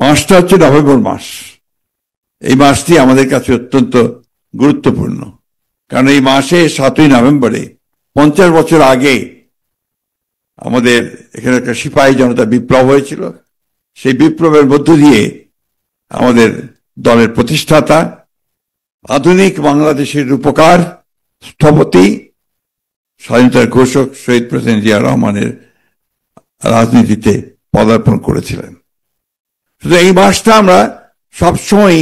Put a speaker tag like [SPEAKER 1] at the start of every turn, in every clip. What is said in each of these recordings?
[SPEAKER 1] মাসটা হচ্ছে নভেম্বর মাস। এই মাসটি আমাদের কাছে অত্যন্ত গুরুত্বপূর্ণ, কারণ এই মাসে 7ই নভেম্বরে 50 বছর আগে আমাদের এখানে একটা সিপাহী জনতা বিপ্লব হয়েছিল। সেই বিপ্লবের মধ্য দিয়ে আমাদের দলের প্রতিষ্ঠাতা, আধুনিক বাংলাদেশের রূপকার, স্থপতি, স্বাধীনতার ঘোষক শহীদ প্রেসিডেন্ট জিয়া রহমানের রাজনীতিতে পদার্পণ করেছিলেন। শুধু এই মাসটা আমরা সবসময়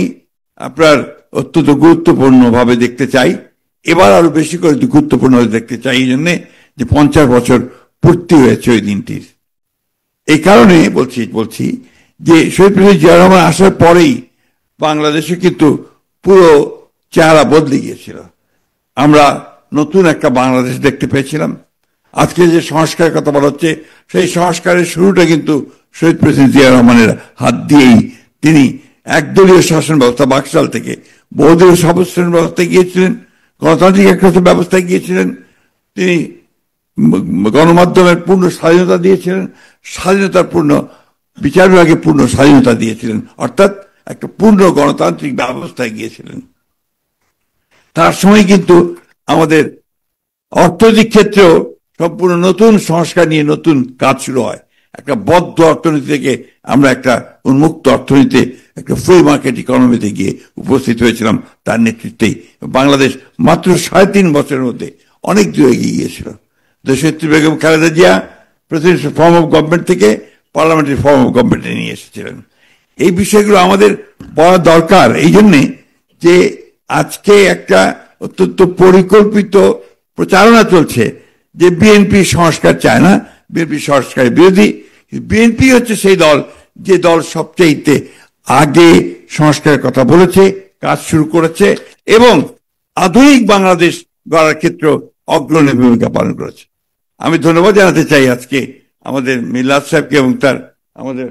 [SPEAKER 1] আপনার অত্যন্ত গুরুত্বপূর্ণ ভাবে দেখতে চাই, এবার আরো বেশি করে গুরুত্বপূর্ণ দেখতে চাই এই জন্যে যে 50 বছর পূর্তি হয়েছে ওই দিনটির। এই কারণে বলছি যে শহীদ প্রেসিডেন্ট জিয়া রহমান আসার পরেই বাংলাদেশে কিন্তু পুরো চেহারা বদলে গিয়েছিল। আমরা নতুন একটা বাংলাদেশ দেখতে পেয়েছিলাম। আজকে যে সংস্কারের কথা বলা হচ্ছে, সেই সংস্কারের শুরুটা কিন্তু শহীদ প্রেসিডেন্ট জিয়া রহমানের হাত দিয়েই। তিনি একদলীয় শাসন ব্যবস্থা বাকশাল থেকে বহুদলীয় সমাজশাসন ব্যবস্থায় গিয়েছিলেন, গণতান্ত্রিক একটা ব্যবস্থায় গিয়েছিলেন। তিনি গণমাধ্যমের পূর্ণ স্বাধীনতা দিয়েছিলেন, স্বাধীনতার পূর্ণ বিচার বিভাগে পূর্ণ স্বাধীনতা দিয়েছিলেন, অর্থাৎ একটা পূর্ণ গণতান্ত্রিক ব্যবস্থায় গিয়েছিলেন। তার সময় কিন্তু আমাদের অর্থনৈতিক ক্ষেত্রেও সম্পূর্ণ নতুন সংস্কার নিয়ে নতুন কাজ শুরু হয়। একটা বদ্ধ অর্থনীতি থেকে আমরা একটা উন্মুক্ত অর্থনীতিতে, একটা ফ্রি মার্কেট ইকোনমিতে গিয়ে উপস্থিত হয়েছিলাম তার নেতৃত্বেই। বাংলাদেশ মাত্র 3.5 বছরের মধ্যে অনেক দূর এগিয়ে গিয়েছিল। দেশনেত্রী Begum Khaleda Zia presidential form of government থেকে পার্লামেন্টারি ফর্ম অফ গভর্নমেন্টে নিয়ে এসেছিলেন। এই বিষয়গুলো আমাদের বলা দরকার এই জন্যে যে আজকে একটা অত্যন্ত পরিকল্পিত প্রচারণা চলছে যে বিএনপি সংস্কার চায় না, বিএনপি সংস্কারের বিরোধী। বিএনপি হচ্ছে সেই দল যে দল সবচেয়ে আগে সংস্কারের কথা বলেছে, কাজ শুরু করেছে এবং আধুনিক বাংলাদেশ গড়ার ক্ষেত্রে অগ্রণী ভূমিকা পালন করেছে। আমি ধন্যবাদ জানাতে চাই আজকে আমাদের মিল্লাত সাহেবকে এবং তার আমাদের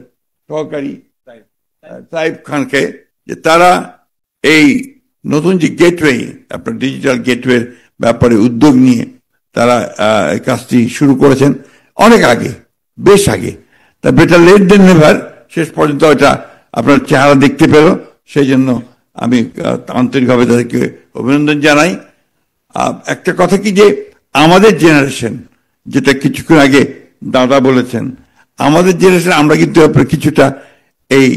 [SPEAKER 1] সহকারী সাহেব খানকে, যে তারা এই নতুন যে গেটওয়ে, আপনার ডিজিটাল গেটওয়ের ব্যাপারে উদ্যোগ নিয়ে তারা এই কাজটি শুরু করেছেন অনেক আগে, বেশ আগে। তা বেটার লেট দেন নেভার, শেষ পর্যন্ত এটা আপনার চেহারা দেখতে পেল, সেই জন্য আমি আন্তরিকভাবে তাদেরকে অভিনন্দন জানাই। একটা কথা কি যে আমাদের জেনারেশন, যেটা কিছুক্ষণ আগে দাদা বলেছেন, আমাদের জেনারেশন আমরা কিন্তু কিছুটা এই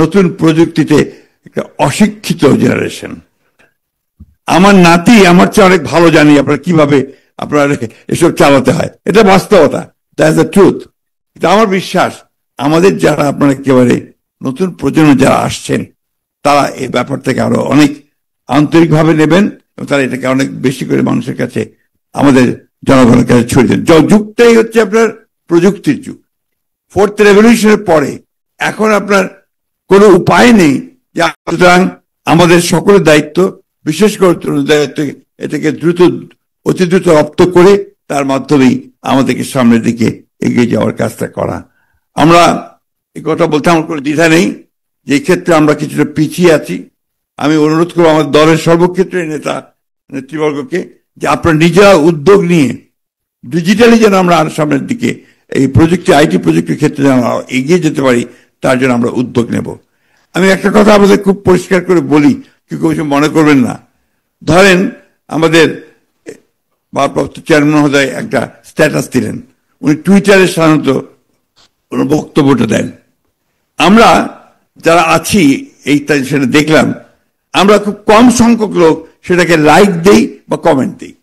[SPEAKER 1] নতুন প্রযুক্তিতে একটা অশিক্ষিত জেনারেশন। আমার নাতি আমার চেয়ে অনেক ভালো জানি আপনার কিভাবে আপনার এসব চালাতে হয়, এটা বাস্তবতা, দ্যাটস দ্য ট্রুথ। এটা আমার বিশ্বাস আমাদের যারা আপনারা একেবারে নতুন প্রজন্ম যারা আসছেন তারা এই ব্যাপার থেকে আরো অনেক আন্তরিকভাবে নেবেন এবং তারা এটাকে অনেক বেশি করে মানুষের কাছে, আমাদের জনগণের কাছে ছড়িয়ে দেন। যুগটাই হচ্ছে আপনার প্রযুক্তির যুগ। 4th রেভলিউশনের পরে এখন আপনার কোনো উপায় নেই যে, সুতরাং আমাদের সকলের দায়িত্ব, বিশেষ করে দায়িত্ব, এটাকে অতি দ্রুত রপ্ত করে তার মাধ্যমেই আমাদেরকে সামনের দিকে এগিয়ে যাওয়ার কাজটা করা। আমরা এই কথা বলতে আমার কোনো দ্বিধা নেই যে ক্ষেত্রে আমরা কিছুটা পিছিয়ে আছি। আমি অনুরোধ করবো আমার দলের সর্বক্ষেত্রে নেতৃবর্গকে যে আপনারা নিজেরা উদ্যোগ নিয়ে ডিজিটালি যেন আমরা আর সামনের দিকে এই প্রযুক্তি, আইটি প্রযুক্তির ক্ষেত্রে যেন এগিয়ে যেতে পারি, তার জন্য আমরা উদ্যোগ নেব। আমি একটা কথা আমাদের খুব পরিষ্কার করে বলি, কেউ কিছু মনে করবেন না। ধরেন আমাদের ভারপ্রাপ্ত চেয়ারম্যান মহোদয় একটা স্ট্যাটাস দিলেন, উনি টুইটারে সাধারণত বক্তব্যটা দেন। আমরা যারা আছি এই সেটা দেখলাম, আমরা খুব কম সংখ্যক লোক সেটাকে লাইক দেই বা কমেন্ট দিই।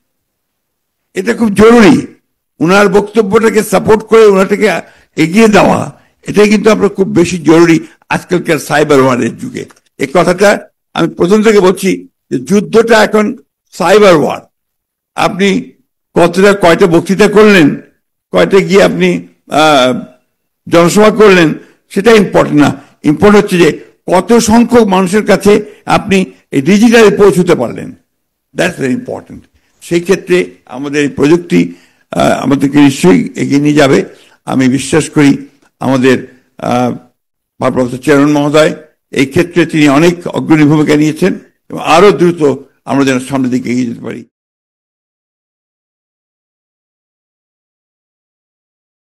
[SPEAKER 1] এটা খুব জরুরি। উনার বক্তব্যটাকে সাপোর্ট করে ওনাটাকে এগিয়ে দেওয়া, এটাই কিন্তু আপনার খুব বেশি জরুরি আজকালকার সাইবার ওয়ারের যুগে। এই কথাটা আমি প্রথম থেকে বলছি যে যুদ্ধটা এখন সাইবার ওয়ার। আপনি কয়টা বক্তৃতা করলেন, কয়টা গিয়ে আপনি জনসভা করলেন, সেটা ইম্পর্টেন্ট না। ইম্পর্টেন্ট হচ্ছে যে কত সংখ্যক মানুষের কাছে আপনি এই ডিজিটালে পৌঁছতে পারলেন, দ্যাটস ভেরি ইম্পর্টেন্ট। সেই ক্ষেত্রে আমাদের এই প্রযুক্তি আমাদেরকে নিশ্চয়ই এগিয়ে নিয়ে যাবে। আমি বিশ্বাস করি আমাদের ভারপ্রাপ্ত চেয়ারম্যান মহোদয় এই ক্ষেত্রে তিনি অনেক অগ্রণী ভূমিকা নিয়েছেন এবং আরো দ্রুত আমরা যেন সামনের দিকে এগিয়ে যেতে পারি।